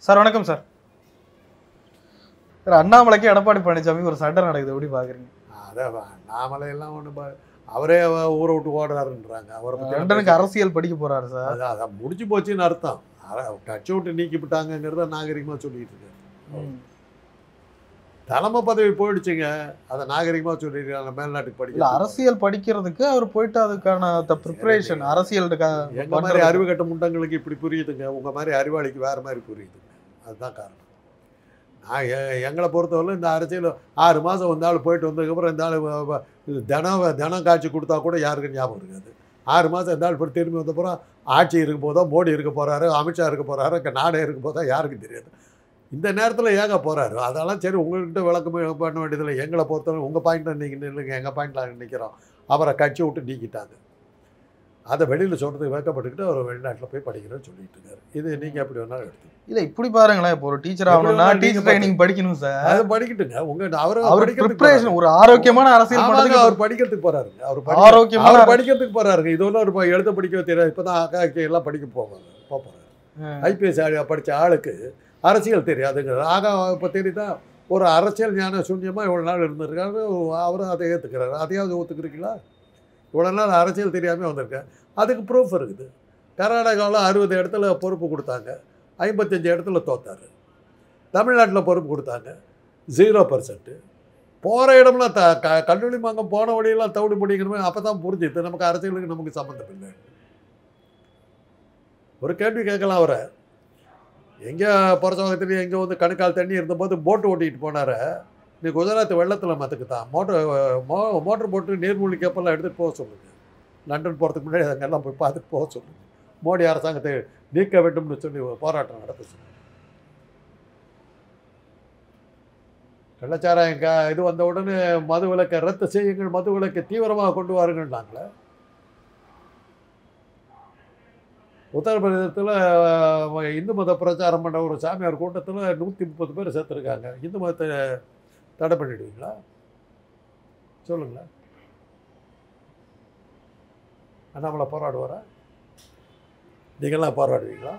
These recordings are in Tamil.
சார் வணக்கம் சார். சார் அண்ணாமலைக்கு எடப்பாடி பழனிசாமி ஒரு சண்டை நடக்குது, எப்படி பாக்குறீங்க? அதான் அண்ணாமலையெல்லாம் ஒன்று அவரே ஊரை விட்டு ஓடுறாருன்றாங்க. அவரை லண்டனுக்கு அரசியல் படிக்க போறாரு சார். அதான் முடிஞ்சு போச்சுன்னு அர்த்தம். கட்சி விட்டு நீக்கிவிட்டாங்கிறத நாகரிகமாக சொல்லிட்டு இருக்காரு. தலைமை பதவி போயிடுச்சுங்க, அதை நாகரிகமாக சொல்லியிருக்காங்க. மேல்நாட்டுக்கு படிக்கல, அரசியல் படிக்கிறதுக்கு அவர் போயிட்டு அதுக்கான ப்ரிப்பரேஷன் அரசியல். எங்க மாதிரி அறிவு கட்ட முண்டங்களுக்கு இப்படி புரியுதுங்க, உங்க மாதிரி அறிவாளிக்கு வேற மாதிரி புரியுதுங்க. அதுதான் காரணம். நான் எங்களை பொறுத்தவரை இந்த அரசியல் 6 மாதம் வந்தாலும் போயிட்டு வந்ததுக்கப்புறம் இந்த ஆள் தினம் காட்சி கொடுத்தா கூட யாருக்கும் ஞாபகம் இருக்காது. 6 மாதம் இருந்தாலும் இப்போ திரும்பி வந்தப்புறம் ஆட்சி இருக்க போதோ, மோடி இருக்க போகிறாரு, அமித்ஷா இருக்க போகிறாரு, நாடே இருக்க போதா யாருக்கும் தெரியாது. இந்த நேரத்தில் ஏங்க போகிறாரு? அதெல்லாம் சரி, உங்கள்கிட்ட விளக்கம் பண்ண வேண்டியதில்லை. எங்களை பொறுத்தவரை உங்கள் பாயிண்டில் நீங்கள் நில்லுங்க, எங்கள் பாயிண்டில் நிற்கிறோம். அவரை கட்சி விட்டு நீக்கிட்டாங்க. அதை வெளியில் சொல்கிறதுக்கு வைக்கப்பட்டுக்கிட்டு அவர் வெளிநாட்டில் போய் படிக்கிறேன்னு சொல்லிட்டு இருக்காரு. இது நீங்கள் எப்படி வேணாலும் எடுத்து இல்லை, இப்படி பாருங்களேன். இப்போ ஒரு டீச்சர் ஆகணும்னா டீச்சர் ட்ரைனிங் படிக்கணும் சார். அதை படிக்கட்டுங்க. அவர் ப்ரிப்பரேஷன் ஒரு ஆரோக்கியமான அரசியல் அவர் படிக்கிறதுக்கு போகிறாருங்க. அவர் ஆரோக்கியமான படிக்கிறதுக்கு போகிறாருங்க. இது ஒன்றும் எழுத படிக்க தெரியாது. இப்போ தான் அக்கா எல்லாம் படிக்க போகிறாரு. ஐபிஎஸ் படித்த ஆளுக்கு அரசியல் தெரியாதுங்கிறது. இப்போ தெரியுதா? ஒரு அரசியல் ஞான சூன்யமாக இவ்வளோ நாள் இருந்திருக்காரு. அவரும் அதை ஏற்றுக்கிறாரு. அதையாவது ஒத்துக்கிறீங்களா? இவ்வளோ நாள் அரசியல் தெரியாமல் வந்திருக்கேன். அதுக்கு ப்ரூஃப் இருக்குது. கர்நாடகாவில் 60 இடத்துல பொறுப்பு கொடுத்தாங்க, 55 இடத்துல தோத்தார். தமிழ்நாட்டில் பொறுப்பு கொடுத்தாங்க, 0%. போகிற இடம்லாம் கல்லூரி மாங்கம் போன வழியெல்லாம் தவிடு முடிக்கணுமே. அப்போ தான் புரிஞ்சுது நமக்கு அரசியலுக்கு நமக்கு சம்மந்தம் இல்லை. ஒரு கேள்வி கேட்கலாம் அவரை. எங்கே புறச்சவகத்துலேயும் எங்கே வந்து கணுக்கால் தண்ணி இருந்தபோது போட்டு ஓட்டிகிட்டு போனார். நீ குஜராத் வெள்ளத்தில் மற்றுக்கு தான் மோட்டர் போட்டு நீர்மூழ்கி கப்பல்லாம் எடுத்துகிட்டு போக சொல்லுங்கள். லண்டன் போகிறதுக்கு முன்னாடி அங்கெல்லாம் போய் பார்த்துட்டு போக சொல்லுங்கள். மோடி அரசாங்கத்தை நீக்க வேண்டும்னு சொல்லி போராட்டம் நடத்த சொல்லுங்கள். கள்ளச்சாராயம் இது வந்த உடனே மது விலக்கை ரத்து செய்யுங்கள், மது விலக்கை தீவிரமாக கொண்டு வாருங்கள்னாங்களே. உத்தரப்பிரதேசத்தில் இந்து மத பிரச்சாரம் பண்ண ஒரு சாமியார் கூட்டத்தில் 130 பேர் சேர்த்துருக்காங்க. இந்து மதத்தை தடை பண்ணிடுவீங்களா? சொல்லுங்களேன். அண்ணாமலை போராடுவாரா? நீங்களாம் போராடுவீங்களா?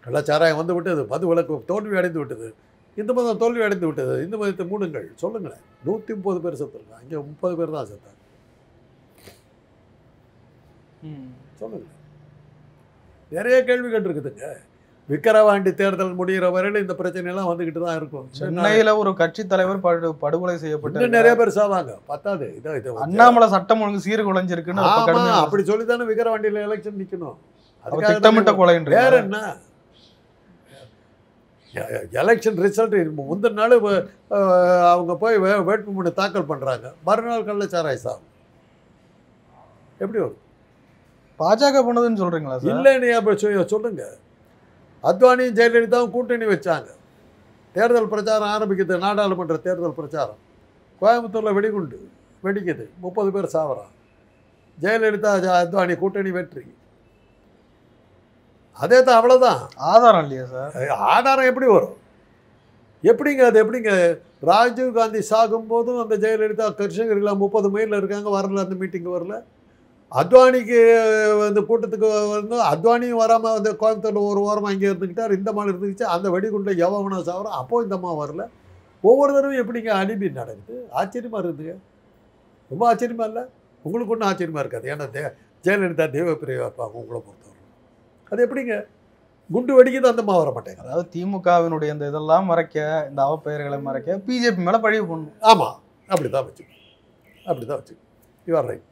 கள்ளச்சாராயம் வந்து விட்டது, மது விலக்கு தோல்வி அடைந்து விட்டது, இந்து மதம் தோல்வி அடைந்து விட்டது, இந்து மதத்தை மூடுங்கள் சொல்லுங்களேன். 130 பேர் செத்துருக்காங்க. இங்கே 30 பேர் தான் செத்தாங்க. சொல்லுங்கள். நிறைய கேள்விகள் இருக்குதுங்க. விக்கிரவாண்டி தேர்தல் முடிகிற வரையில் இந்த பிரச்சனையெல்லாம் வந்துக்கிட்டு தான் இருக்கும். சென்னையில் ஒரு கட்சி தலைவர் படுகொலை செய்யப்பட்டு நிறைய பேர் சாவாங்க. பத்தாது இது அண்ணாமலை சட்டம் ஒழுங்கு சீர்குலைஞ்சிருக்குன்னு அப்படி சொல்லி தானே விக்கிரவாண்டியில் எலெக்ஷன் நிற்கணும். அதுக்காக திட்டமிட்ட கொலை. வேற என்ன? எலெக்ஷன் ரிசல்ட் முந்தின நாள் அவங்க போய் வேட்புமனு தாக்கல் பண்ணுறாங்க, மறுநாள் கள்ளச்சாராய சாகும். எப்படி வரும்? பாஜக பண்ணதுன்னு சொல்கிறீங்களா? இல்லை, நீ அப்படி சொல்லுங்க. அத்வானியும் ஜெயலலிதாவும் கூட்டணி வச்சாங்க. தேர்தல் பிரச்சாரம் ஆரம்பிக்குது, நாடாளுமன்ற தேர்தல் பிரச்சாரம். கோயம்புத்தூரில் வெடிகுண்டு வெடிக்குது, 30 பேர் சாவறான். ஜெயலலிதா அத்வானி கூட்டணி வெற்றி. அதே தான், அவ்வளோதான். ஆதாரம் இல்லையா சார்? ஆதாரம் எப்படி வரும்? எப்படிங்க அது? எப்படிங்க ராஜீவ் காந்தி சாகும்போதும் அந்த ஜெயலலிதா கிருஷ்ணகிரியில் 30 மைலில் இருக்காங்க, வரல, அந்த மீட்டிங்கு வரல. அத்வானிக்கு அந்த கூட்டத்துக்கு வந்து அத்வானியும் வராமல் வந்து கோயம்புத்தூரில் ஒரு வாரமாக இங்கே இருந்துக்கிட்டார். இந்த மாதிரி இருந்துக்கிச்சு. அந்த வெடிகுண்டை எவனா சாவரம், அப்போது இந்த அம்மா வரல. ஒவ்வொரு தடவையும் எப்படிங்க அலிபி நடக்குது? ஆச்சரியமாக இருக்குதுங்க. ரொம்ப ஆச்சரியமாக இல்லை? உங்களுக்கு ஒன்றும் ஆச்சரியமாக இருக்காது. ஏன்னா ஜெயலலிதா தெய்வ பிரிவாக இருப்பாங்க உங்களை பொறுத்தவரை. அது எப்படிங்க குண்டு வெடிக்குது, அந்த அம்மா வர மாட்டேங்க? அதாவது திமுகவினுடைய இந்த இதெல்லாம் மறைக்க, இந்த அவப்பெயர்களை மறைக்க பிஜேபி மேலே பழிவு போடணும். ஆமாம், அப்படி தான் வச்சுக்கணும். அப்படி தான் வச்சுக்கணும். You are right.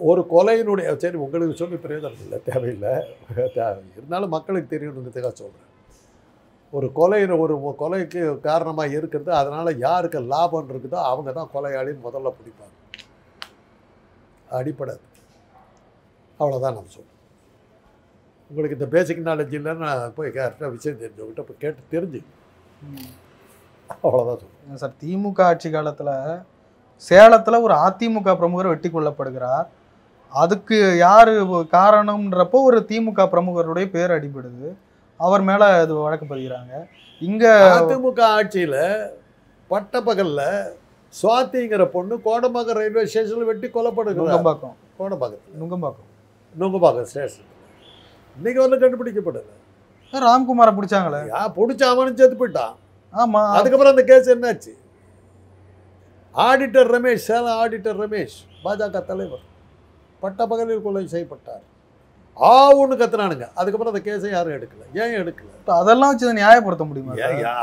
ஒரு கொலையினுடைய சரி, உங்களுக்கு சொல்லி பிரயோஜனம் இல்லை, தேவையில்லை. இருந்தாலும் மக்களுக்கு தெரியணுங்கிறதுக்காக சொல்கிறேன். ஒரு கொலைக்கு காரணமாக இருக்கிறது, அதனால் யாருக்கு லாபம் இருக்குதோ அவங்க தான் கொலையாளின்னு முதல்ல பிடிப்பாங்க. அடிப்படை அவ்வளோதான் நம்ம சொல்கிறோம். உங்களுக்கு இந்த பேசிக் நாலேஜ் இல்லைன்னு நான் போய் கரெக்டாக விஷயம் தெரிஞ்சவங்ககிட்ட போய் கேட்டு தெரிஞ்சு அவ்வளோதான் சொல்கிறேன் சார். திமுக ஆட்சி காலத்தில் சேலத்தில் ஒரு அதிமுக பிரமுகர் வெட்டி கொல்லப்படுகிறார். அதுக்கு யார் காரணம்ன்றப்போ ஒரு திமுக பிரமுகருடைய பேர் அடிபடுது, அவர் மேலே அது வழக்கு பதிகிறாங்க. இங்கே அதிமுக ஆட்சியில் பட்டப்பகலில் சுவாதிங்கிற பொண்ணு கோடம்பாக்கம் ரயில்வே ஸ்டேஷனில் வெட்டி கொல்லப்படுது. நுங்கம்பாக்கம் கோடம்பாக்கம் நுங்கம்பாக்கம் நுங்கம்பாக்கம் ஸ்டேஷன் இன்னைக்கு வரல கண்டுபிடிக்கப்படலை. ராம்குமாரை பிடிச்சாங்களே, பிடிச்ச அவனும் செத்து போயிட்டான். ஆமா. அதுக்கப்புறம் அந்த கேஸ் என்னாச்சு? ஆடிட்டர் ரமேஷ், சேலம் ஆடிட்டர் ரமேஷ் பாஜக தலைவர் பட்ட பகலில் கொலை செய்யப்பட்டார். ஆவுன்னு கத்துனானுங்க. அதுக்கப்புறம் அந்த கேஸை யாரும் எடுக்கல. ஏன் எடுக்கல? அதெல்லாம் வச்சு நியாயப்படுத்த முடியுமா?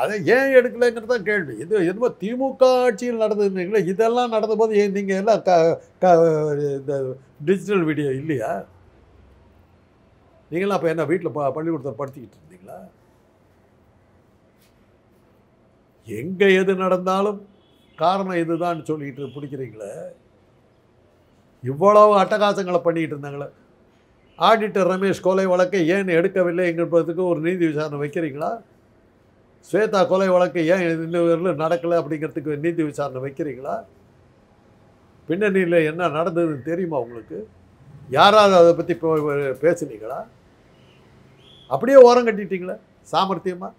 அதை ஏன் எடுக்கலைங்கிறது தான் கேள்வி. இது என்னமோ திமுக ஆட்சியில் நடந்ததுங்களே, இதெல்லாம் நடந்த போது ஏன் நீங்கள் எல்லாம் இந்த டிஜிட்டல் வீடியோ இல்லையா? நீங்களாம் அப்போ என்ன வீட்டில் பள்ளிக்கூடத்தில் படுத்திக்கிட்டு இருந்தீங்களா? எங்கே எது நடந்தாலும் காரணம் இதுதான் சொல்லிக்கிட்டு பிடிக்கிறீங்களே. இவ்வளவு அட்டகாசங்களை பண்ணிக்கிட்டு இருந்தாங்களே. ஆடிட்டர் ரமேஷ் கொலை வழக்கை ஏன் எடுக்கவில்லை என்பதுக்கு ஒரு நீதி விசாரணை வைக்கிறீங்களா? ஸ்வேதா கொலை வழக்கை ஏன் இன்னும் நடக்கலை அப்படிங்கிறதுக்கு நீதி விசாரணை வைக்கிறீங்களா? பின்னணியில் என்ன நடந்ததுன்னு தெரியுமா உங்களுக்கு? யாராவது அதை பற்றி பேசுனீங்களா? அப்படியே ஓரம் கட்டிட்டீங்களே சாமர்த்தியமாக.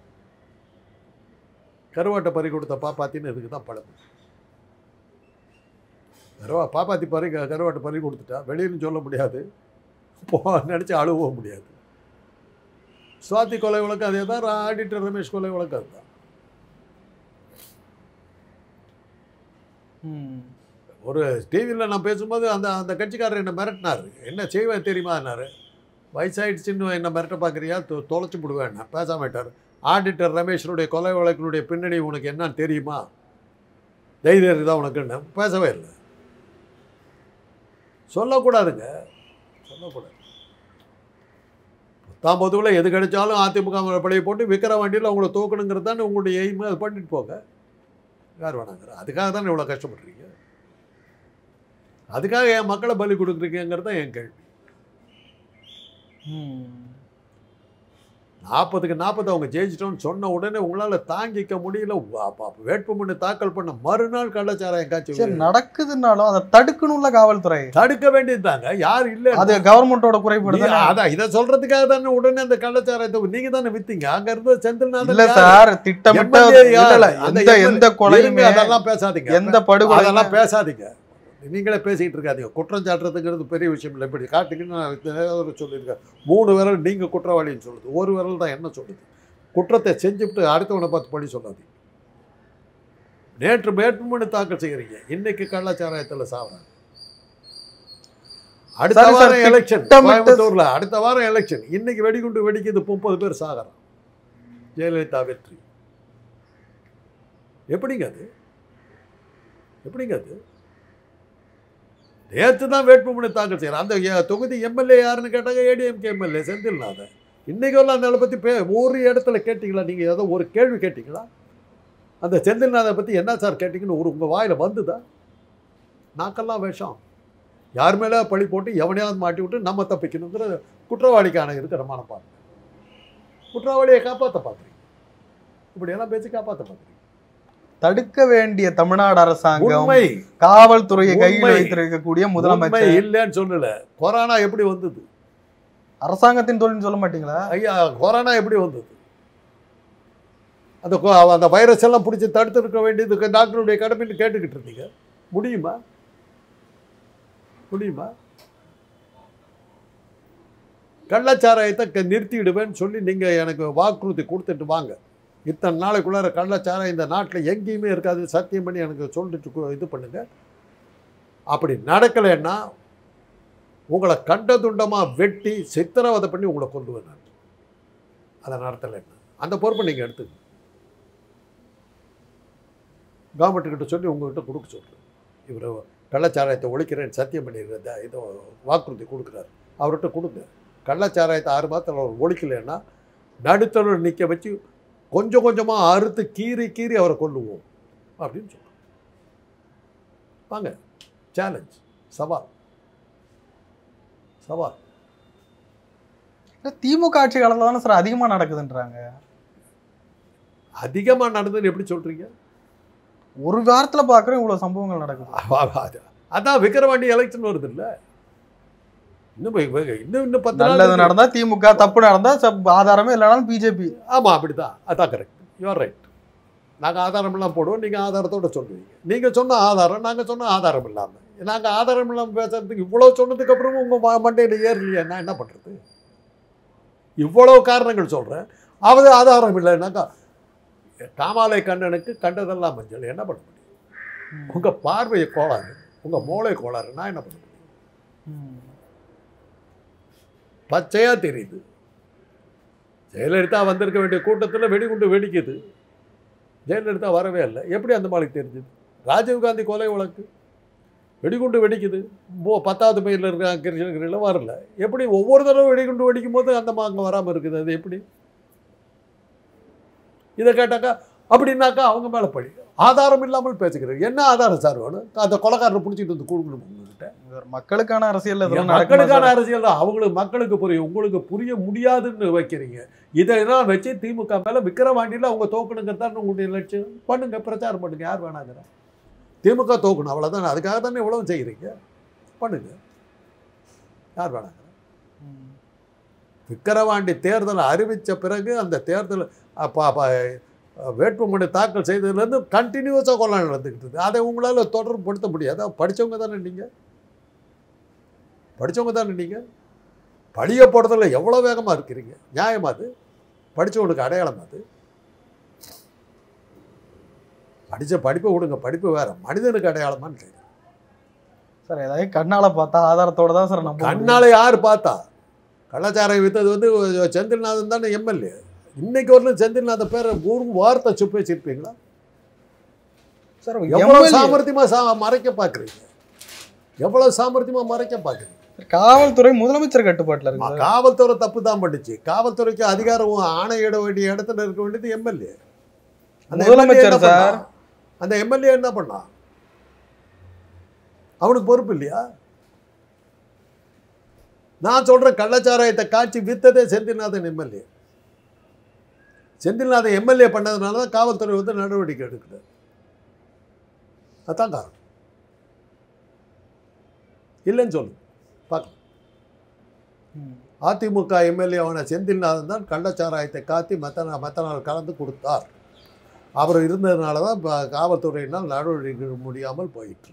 கருவாட்டை பறி கொடுத்த பாப்பாத்தின்னு இதுக்கு தான் பழம். பாப்பாத்தி கருவாட்டை பறி கொடுத்துட்டா வெளியிலும் சொல்ல முடியாது, நினச்சி அழுவவும் முடியாது. சுவாதி கொலை வழக்கு அதே தான், ஆடிட்டர் ரமேஷ் கொலை வழக்கு அதுதான். ஒரு டிவியில் நான் பேசும்போது அந்த அந்த கட்சிக்காரர் என்னை மிரட்டினார். என்ன செய்வேன் தெரியுமான்னாரு. வயசாயிடுச்சுன்னு என்ன மிரட்ட பார்க்குறியா, தொலைச்சி விடுவேன். பேச மாட்டார். ஆடிட்டர் ரமேஷனுடைய கொலை வழக்கினுடைய பின்னணி உனக்கு என்னன்னு தெரியுமா? தைரியம் தான் உனக்கு என்ன? பேசவே இல்லை. சொல்லக்கூடாதுங்க, சொல்லக்கூடாது. 19 எது கிடைச்சாலும் அதிமுக பழைய போட்டு விற்கிற வண்டியில் அவங்கள தூக்கணுங்கிறது தானே உங்களுடைய எய்மு. அது பண்ணிட்டு போங்க, யார் வேணாங்கிற. அதுக்காக தானே இவ்வளோ கஷ்டப்படுறீங்க. அதுக்காக என் மக்களை பலி கொடுக்குறீங்கிறது தான் என் கேள்வி. 40க்கு 40 அவங்க ஜெயிச்சிட்டோன்னு சொன்ன உடனே உங்களால் தாங்கிக்க முடியல. வேட்புமனு தாக்கல் பண்ண மறுநாள் கள்ளச்சாராயம் காட்சி நடக்குதுன்னாலும் அதை தடுக்கணும்ல காவல்துறை. தடுக்க வேண்டியதுதாங்க. யார் இல்லை, அது கவர்மெண்டோட குறைபாடு. அதான் இதை சொல்றதுக்காக தானே உடனே அந்த கள்ளச்சாராயத்தை நீங்க தானே வித்தீங்க. அங்க இருந்து செந்தில்நாதன் இல்ல சார், திட்டமிட்ட எந்த கொலையுமே அதெல்லாம் பேசாதீங்க, எந்த படுகொலை அதெல்லாம் பேசாதீங்க. நீங்களே பேசிக்கிட்டு இருக்காதீங்க. குற்றம் சாட்டுறதுங்கிறது பெரிய விஷயம் இல்லை. இப்படி காட்டுங்கன்னு நான் சொல்லியிருக்கேன். 3 விரல் நீங்கள் குற்றவாளின்னு சொல்லுது, 1 விரல் தான் என்ன சொல்லுது. குற்றத்தை செஞ்சுவிட்டு அடுத்தவனை பார்த்து பழி சொல்லாதீங்க. நேற்று வேட்புமனு தாக்கல் செய்கிறீங்க, இன்னைக்கு கள்ளச்சாராயத்தில் சாவறாங்க. அடுத்த வாரம் எலெக்ஷன் கோயம்புத்தூர்ல, அடுத்த வாரம் எலெக்ஷன். இன்னைக்கு வெடிகுண்டு வெடிக்குது, 30 பேர் சாகிறான். ஜெயலலிதா வெற்றி. எப்படிங்க அது? எப்படிங்க அது? நேற்று தான் வேட்புமனு தாக்கல் செய்கிறார். அந்த தொகுதி எம்எல்ஏ யாருன்னு கேட்டாங்க, ஏடிஎம்கே எம்எல்ஏ செந்தில்நாதன். இன்றைக்கி வரலாம் அந்த பற்றி ஒரு இடத்துல கேட்டிங்களா? நீங்கள் ஏதோ ஒரு கேள்வி கேட்டிங்களா? அந்த செந்தில்நாதனை பற்றி என்ன சார் கேட்டிங்கன்னு உங்கள் வாயில் வந்துதா? நாக்கெல்லாம் விஷம். யார் மேலே பழி போட்டு எவனையாவது மாட்டி விட்டு நம்ம தப்பிக்கணுங்கிற குற்றவாளிக்கான இருக்கிற மனப்பான்மை. குற்றவாளியை காப்பாற்ற பார்க்குறீங்க, இப்படியெல்லாம் பேசி காப்பாற்ற பார்க்குறீங்க. தடுக்க வேண்டிய தமிழ்நாடு அரசாங்கம், காவல்துறையை கையில் வைத்திருக்கக்கூடிய முதலமைச்சர் இல்லைன்னு சொல்லல. கொரோனா எப்படி வந்தது? அரசாங்கத்தின் தொழில்னு சொல்ல மாட்டீங்களா? ஐயா, கொரோனா எப்படி வந்தது? அந்த வைரஸ் எல்லாம் பிடிச்சி தடுத்து இருக்க வேண்டியது டாக்டருடைய கடமைன்னு கேட்டுக்கிட்டு இருந்தீங்க. முடியுமா? முடியுமா? கள்ளச்சாராயத்தை நிறுத்திடுவேன்னு சொல்லி நீங்கள் எனக்கு வாக்குறுதி கொடுத்துட்டு வாங்க. இத்தனை நாளைக்குள்ளார கள்ளச்சாராயம் இந்த நாட்டில் எங்கேயுமே இருக்காது சத்தியம் பண்ணி எனக்கு சொல்லிட்டு இது பண்ணுங்க. அப்படி நடக்கலைன்னா உங்களை கண்ட துண்டமாக வெட்டி சித்திரவதை பண்ணி உங்களை கொல்லுவேன் நான். அதை நடத்தலைன்னா அந்த பொறுப்பை நீங்கள் எடுத்துங்க. கவர்மெண்ட்டுக்கிட்ட சொல்லி உங்கள்கிட்ட கொடுக்க சொல்கிறேன். இவர் கள்ளச்சாராயத்தை ஒழிக்கிறேன்னு சத்தியம் பண்ணிடுறத இதோ வாக்குறுதி கொடுக்குறாரு, அவர்கிட்ட கொடுங்க. கள்ளச்சாராயத்தை 6 மாதத்தில் அவர் ஒழிக்கலைன்னா நடுத்தரவில் நிற்க வச்சு கொஞ்சம் கொஞ்சமாக அறுத்து கீறி அவரை கொல்லுவோம் அப்படின்னு சொல்லுவோம். வாங்க, சேலஞ்ச், சவால். திமுக ஆட்சி காலத்தில் தானே சார் அதிகமாக நடக்குதுன்றாங்க. அதிகமாக நடந்ததுன்னு எப்படி சொல்கிறீங்க? ஒரு வாரத்தில் பார்க்குறேன் இவ்வளோ சம்பவங்கள் நடக்குது. அதான் விக்கிரவாண்டி எலெக்ஷன் வருது இல்லை? இன்னும் 10 நல்லது நடந்தா திமுக, தப்பு நடந்தா ஆதாரமே இல்லைனாலும் பிஜேபி. ஆமாம், அப்படிதான். அதான் கரெக்ட், யூஆர் ரைட். நாங்கள் ஆதாரமெல்லாம் போடுவோம், நீங்கள் ஆதாரத்தோடு சொல்லுவீங்க. நீங்கள் சொன்ன ஆதாரம், நாங்கள் சொன்ன ஆதாரம் இல்லாமல். நாங்கள் ஆதாரம் இல்லாமல் பேசுறதுக்கு இவ்வளோ சொன்னதுக்கப்புறமும் உங்கள் மண்டையில் ஏறலையே, நான் என்ன பண்ணுறது? இவ்வளவு காரணங்கள் சொல்கிறேன். அது ஆதாரம் இல்லைன்னாக்கா காமாலை கண்ணனுக்கு கண்டதெல்லாம் மஞ்சள், என்ன பண்ண முடியும்? உங்கள் பார்வையை கோளாறு, உங்கள் மூளை கோளாறு, நான் என்ன பண்ண முடியும்? பச்சையாக தெரியுது. ஜெயலலிதா வந்திருக்க வேண்டிய கூட்டத்தில் வெடிகுண்டு வெடிக்குது. ஜெயலலிதா வரவே இல்லை. எப்படி அந்த மாளுக்கு தெரிஞ்சுது? ராஜீவ்காந்தி கொலை வழக்கு வெடிகுண்டு வெடிக்குது. 10வது மைலில் இருக்க கிருஷ்ணகிரியில் வரல. எப்படி ஒவ்வொரு தடவை வெடிகுண்டு வெடிக்கும் போது அந்த அங்கே வராமல் இருக்குது? அது எப்படி? இதை கேட்டாக்கா அப்படின்னாக்கா அவங்க மேலே பழி. ஆதாரம் இல்லாமல் பேசுகிறேன். என்ன ஆதாரம் சார் வேணும்? அந்த கொலைக்காரனை பிடிச்சிட்டு வந்து கொடுக்கணும் உங்ககிட்ட. மக்களுக்கான அரசியல், மக்களுக்கான அரசியல் தான். அவங்களுக்கு மக்களுக்கு புரியும், உங்களுக்கு புரிய முடியாதுன்னு வைக்கிறீங்க. இதெல்லாம் வச்சு திமுக மேலே விக்கிரவாண்டியில் அவங்க தோக்கணுங்கிறதான் உங்களுடைய லட்சியம். பண்ணுங்க, பிரச்சாரம் பண்ணுங்க, யார் வேணாங்கிற. திமுக தோக்கணும், அவ்வளோதானே. அதுக்காக தானே இவ்வளவு செய்கிறீங்க. பண்ணுங்க, யார் வேணாங்கிற. விக்கிரவாண்டி தேர்தலை அறிவித்த பிறகு அந்த தேர்தல் வேட்புமனு தாக்கல் செய்ததுலேருந்து கண்டினியூஸாக கொலை நடந்துக்கிட்டு. அதை உங்களால் தொடர்புபடுத்த முடியாது. படித்தவங்க தானே நீங்கள், படித்தவங்க தானே நீங்கள். பழிய போடுறதுல எவ்வளோ வேகமாக இருக்கிறீங்க? நியாயமா அது? படித்தவனுக்கு அடையாளம் அது? படித்த படிப்பை விடுங்க, படிப்பு வேறு, மனிதனுக்கு அடையாளமான்னு கேட்குறேன் சார். ஏதாவது கண்ணால் பார்த்தா ஆதாரத்தோடு தான் சார் நம்ம. கண்ணால் யார் பார்த்தா? கள்ளச்சாரம் வித்தது வந்து செந்தில்நாதன் தானே எம்எல்ஏ. இன்னைக்கு வரலும் செந்தில்நாதன் பேர் ஒரு வார்த்தை சுப்பி வச்சிருப்பீங்களா சார்? எவ்வளவு சாமர்த்தியமா மறைக்க பார்க்குறீங்க, எவ்வளவு சாமர்த்தியமா மறைக்க பார்க்குறீங்க. காவல்துறை முதலமைச்சர் கட்டுப்பாட்டில் இருக்கு. காவல்துறை தப்பு தான் பண்ணிச்சு. காவல்துறைக்கு அதிகாரம் ஆணையிட வேண்டிய இடத்துல இருக்க வேண்டியது எம்எல்ஏ. அந்த முதலமைச்சர் சார், அந்த எம்எல்ஏ என்ன பண்ணா? அவனுக்கு பொறுப்பு இல்லையா? நான் சொல்றேன், கள்ளச்சாராயத்தை காட்சி வித்ததே செந்தில்நாதன் எம்எல்ஏ. செந்தில்நாதன் எம்எல்ஏ பண்ணதுனால தான் காவல்துறை வந்து நடவடிக்கை எடுக்குது. அதான் காரணம். இல்லைன்னு சொல்லு பார்க்கலாம். அதிமுக எம்எல்ஏ ஆன செந்தில்நாதன் தான் கள்ளச்சாராயத்தை காத்தி மெத்தனால் கலந்து கொடுத்தார். அவர் இருந்ததுனால தான் காவல்துறையினால் நடவடிக்கை முடியாமல் போயிட்டு.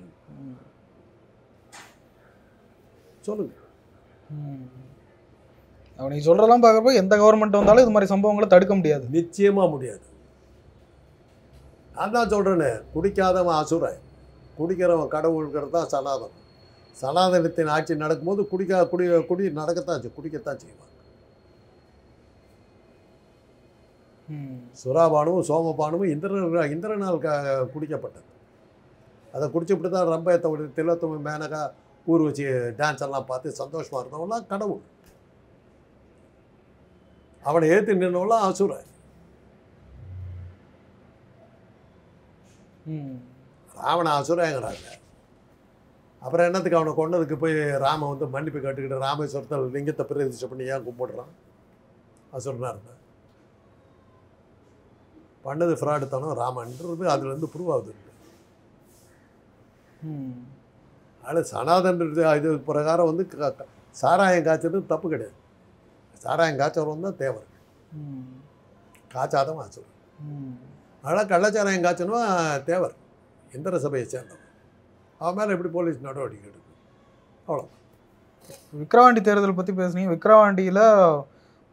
சொல்லுங்க. அவனை சொல்றதெல்லாம் பார்க்குறப்போ எந்த கவர்மெண்ட் வந்தாலும் இது மாதிரி சம்பவங்களை தடுக்க முடியாது. நிச்சயமா முடியாது. நான் தான் சொல்றேன்னு, குடிக்காதவன் அசுரன், குடிக்கிறவன் கடவுள்கிறது தான் சனாதனம். சனாதனத்தின் ஆட்சி நடக்கும்போது குடி நடக்கத்தான் குடிக்கத்தான் செய்வாங்க. சுறாபானும் சோமபானும் இந்திரனால் குடிக்கப்பட்டது. அதை குடிச்சுட்டு தான் ரொம்ப திலோத்தம மேனகா ஊர் வச்சு டான்ஸ் எல்லாம் பார்த்து சந்தோஷமா இருந்தவங்களாம் கடவுள். அவனை ஏற்றி நின்றவங்களாம் அசுரன். ராவண அசுரங்கிறாங்க. அப்புறம் என்னத்துக்கு அவனை கொண்டதுக்கு போய் ராம வந்து மன்னிப்பு கேட்டுக்கிட்டு ராமேஸ்வரத்தில் லிங்கத்தை பிரதிஷ்டை பண்ணி ஏன் கும்பிடுறான்? அசுரனா இருந்தான். பண்ணது ஃப்ராடுத்தனம் ராமன்றது அதுலேருந்து ப்ரூவ் ஆகுது. அதில் சனாதன் இது பிரகாரம் வந்து சாராயம் காய்ச்சது தப்பு கிடையாது. சாராயம் காய்ச்சவரும் தான் தேவர், காய்ச்சாதவன் அசுரன். அதனால் கள்ளச்சாராயம் காய்ச்சனும் தேவர், இந்திர சபையை சேர்ந்தவன். அவன் மேலே எப்படி போலீஸ் நடவடிக்கை எடுக்கும்? அவ்வளோ. விக்கிரவாண்டி தேர்தல் பற்றி பேசுனீங்க. விக்கிரவாண்டியில்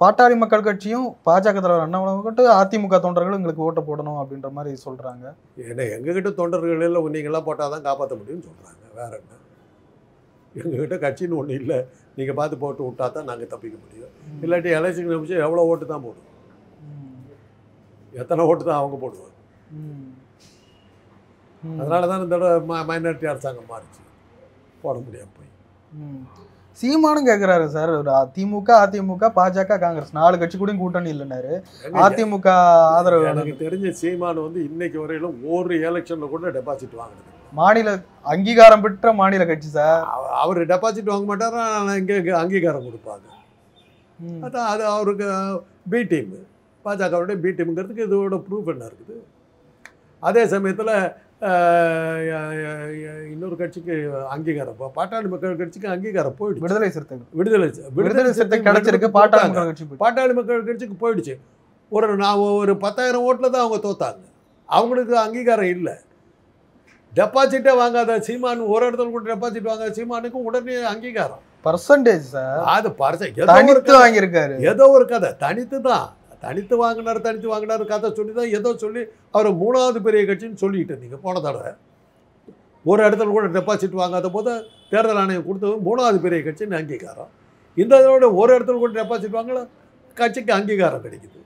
பாட்டாளி மக்கள் கட்சியும் பாஜக தலைவர் அண்ணாமலை அதிமுக தொண்டர்களும் எங்களுக்கு ஓட்டை போடணும் அப்படின்ற மாதிரி சொல்கிறாங்க. ஏன்னா எங்ககிட்ட தொண்டர்கள் இல்லை, நீங்களாம் போட்டால் தான் காப்பாற்ற முடியும்னு சொல்கிறாங்க. வேற என்ன? எங்ககிட்ட கட்சின்னு ஒன்றும் இல்லை, நீங்கள் பார்த்து போட்டு விட்டா தான் நாங்கள் தப்பிக்க முடியும். இல்லாட்டி எலெக்ஷன் நிமிஷம் எவ்வளோ ஓட்டு தான் போடுவோம், எத்தனை ஓட்டு தான் அவங்க போடுவாங்க. அதனால தான் இந்த மைனாரிட்டி அரசாங்கம் மாறிச்சு, போட முடியாமல் போய். சீமானும் கேட்குறாரு சார், ஒரு அதிமுக பாஜக காங்கிரஸ் 4 கட்சி கூட கூட்டணி இல்லைன்னாரு. அதிமுக ஆதரவு. எனக்கு தெரிஞ்ச சீமானு வந்து இன்னைக்கு வரையிலும் ஒரு எலெக்ஷனில் கூட டெபாசிட் வாங்கினது. மாநில அங்கீகாரம் பெற்ற மாநில கட்சி சார். அவர் டெபாசிட் வாங்க மாட்டார், இங்கே அங்கீகாரம் கொடுப்பாங்க. அதான் அது அவருக்கு பி டீம், பாஜகவுடைய பி டீமுங்கிறதுக்கு இதோட ப்ரூஃப் என்ன இருக்குது? அதே சமயத்தில் இன்னொரு கட்சிக்கு அங்கீகாரம், பாட்டாளி மக்கள் கட்சிக்கு அங்கீகாரம் போயிடுச்சு. விடுதலை சிறுத்தை கிடைச்சிருக்கு, பாட்டாளி மக்கள் கட்சிக்கு போயிடுச்சு. ஒரு 10,000 ஓட்டில் தான் அவங்க தோத்தாங்க. அவங்களுக்கு அங்கீகாரம் இல்லை. டெபாசிட்டே வாங்காத சீமான், ஒரு இடத்துல கூட டெபாசிட் வாங்காத சீமானுக்கும் உடனே அங்கீகாரம். பர்சன்டேஜ் சார் அது தனித்து வாங்கியிருக்காரு. ஏதோ ஒரு கதை தனித்து வாங்கினார் கதை சொல்லி தான் ஏதோ சொல்லி அவர் 3வது பெரிய கட்சின்னு சொல்லிக்கிட்டு இருந்தீங்க போன தடவை. ஒரு இடத்துல கூட டெபாசிட் வாங்காத போது தேர்தல் ஆணையம் கொடுத்தது 3வது பெரிய கட்சின்னு அங்கீகாரம். இந்த இதோட ஒரு இடத்துல கூட டெபாசிட் வாங்கல, கட்சிக்கு அங்கீகாரம் கிடைக்குது.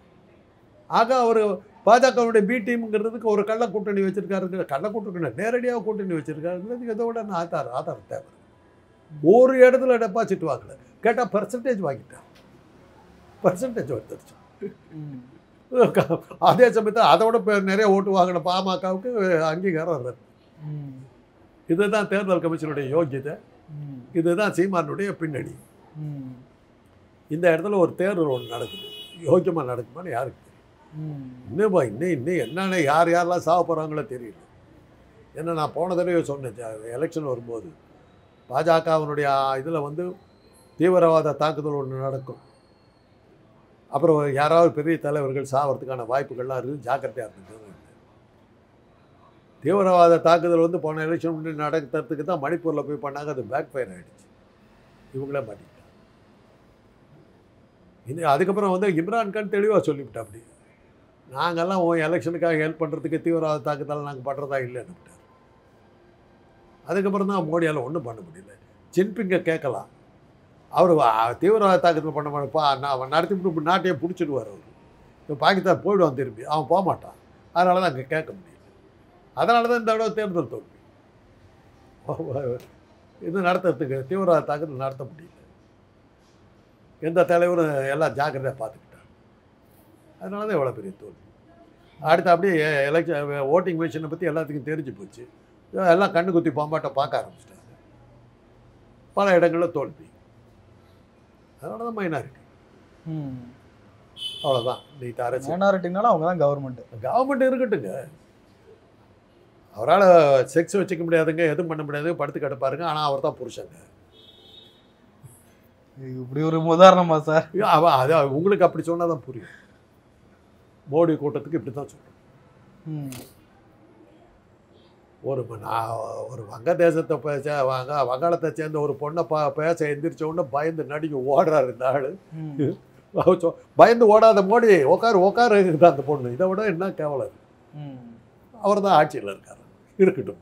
ஆக அவர் பாஜகவுடைய பி டீம்ங்கிறதுக்கு ஒரு கள்ள கூட்டணி வச்சிருக்காருங்கிற கள்ள கூட்டணி நேரடியாக கூட்டணி வச்சிருக்காருங்கிறதுக்கு இதோட ஆதாரம் தேவை. ஒரு இடத்துல டெபாசிட் வாங்கல, கேட்டால் பர்சன்டேஜ் வாங்கிட்டார், பர்சன்டேஜ் வந்துருச்சு. அதே சமயத்தில் அதோட நிறைய ஓட்டு வாங்கின பாமகவுக்கு அங்கீகாரம் வருது. இதுதான் தேர்தல் கமிஷனுடைய யோகியதை, இதுதான் சீமானுடைய பின்னணி. இந்த இடத்துல ஒரு தேர்தல் ஒன்று நடக்குது, யோக்கியமாக நடக்குமான்னு யாருக்கு தெரியும்? இன்னும் என்னென்ன யாரெல்லாம் சாக போகிறாங்களோ தெரியல. ஏன்னா நான் போன தடவை சொன்னேன், எலெக்ஷன் வரும்போது பாஜகவினுடைய இதில் வந்து தீவிரவாத தாக்குதல் ஒன்று நடக்கும், அப்புறம் யாராவது பெரிய தலைவர்கள் சாகிறதுக்கான வாய்ப்புகள்லாம் இருக்குது, ஜாக்கிரதையாக இருந்துச்சு. தீவிரவாத தாக்குதல் வந்து போன எலெக்ஷன் முன்னாடி நடக்கிறதுக்கு தான் மணிப்பூரில் போய் பண்ணாங்க, அது பேக் ஃபயர் ஆகிடுச்சு, இவங்களே மாட்டிக்கிட்டாங்க. அதுக்கப்புறம் வந்து இம்ரான்கான் தெளிவாக சொல்லிவிட்டா, அப்படி நாங்கள்லாம் எலெக்ஷனுக்காக ஹெல்ப் பண்ணுறதுக்கு தீவிரவாத தாக்குதல் நாங்கள் பண்ணுறதா இல்லைன்னு விட்டார். அதுக்கப்புறம் தான் மோடியால் ஒன்றும் பண்ண முடியல. ஜின்பிங்கை கேட்கலாம், அவர் தீவிரவாத தாக்குதல் பண்ண மாட்டப்பா, நான் நடத்திவிட்டு நாட்டையே பிடிச்சிடுவார். அவர் இப்போ பாகிஸ்தான் போயிடுவான் திரும்பி, அவன் போக மாட்டான். அதனால தான் அங்கே கேட்க முடியல. அதனால தான் இந்த தடவை தேர்தல் தோல்வி. இது நடத்துறதுக்கு தீவிரவாத தாக்குதல் நடத்த முடியல. எந்த தலைவரும் எல்லாம் ஜாக்கிரதையாக பார்த்துக்கிட்டாங்க. அதனால தான் எவ்வளோ பெரிய தோல்வி. அடுத்து அப்படியே எலெக்ஷன் ஓட்டிங் மிஷினை பற்றி எல்லாத்துக்கும் தெரிஞ்சு போச்சு, எல்லாம் கண்ணு குத்தி பாம்பாட்டை பார்க்க ஆரம்பிச்சிட்டாங்க. பல இடங்களில் தோல்வி. அதனால தான் மைனாரிட்டி. அவ்வளோதான். நீ அரசு மைனாரிட்டினாலும் அவங்க தான் கவர்மெண்ட் இருக்கட்டுங்க. அவரால் செக்ஸ் வச்சுக்க முடியாதுங்க, எதுவும் பண்ண முடியாது, படுத்து கிடப்பாருங்க. ஆனால் அவர் தான் புருஷங்க. இப்படி ஒரு உதாரணமா சார்? அது உங்களுக்கு அப்படி சொன்னால் தான் புரியும். மோடி கூட்டத்துக்கு இப்படி தான் சொல்கிறேன். ஒரு வங்கதேசத்தை வங்காளத்தை சேர்ந்த ஒரு பொண்ணை பேச எந்திரிச்ச உடனே பயந்து நடிக்க ஓடுறாரு இந்த ஆள். பயந்து ஓடாத மோடி உட்காரு அந்த பொண்ணு. இதை விட என்ன கேவலம். அவர் தான் ஆட்சியில் இருக்கார், இருக்கட்டும்.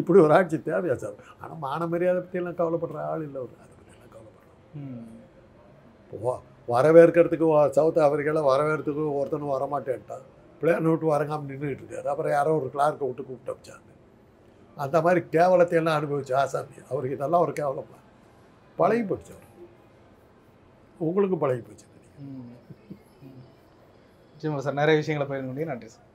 இப்படி ஒரு ஆட்சி தேவையா சார்? ஆனால் மான மரியாதை பற்றியெல்லாம் கவலைப்படுற ஆள் இல்லை. ஒரு அதை பற்றியெல்லாம் கவலைப்படுறோம். வரவேற்கிறதுக்கு சவுத் ஆப்பிரிக்காவில் வரவேற்கிறதுக்கு ஒருத்தனும் வரமாட்டேன்ட்டான், பிளேன் விட்டு வரங்காமல் நின்றுட்டு இருக்காரு. அப்புறம் யாரோ ஒரு கிளார்க்கை விட்டு கூப்பிட்டு வச்சாங்க. அந்த மாதிரி கேவலத்தை எல்லாம் அனுபவிச்சு ஆசாமி. அவருக்கு இதெல்லாம் ஒரு கேவலமா பழகி போச்சு. அவர் உங்களுக்கும் பழகி போச்சு. சார் நிறைய விஷயங்களை பகிர்ந்து. நன்றி சார்.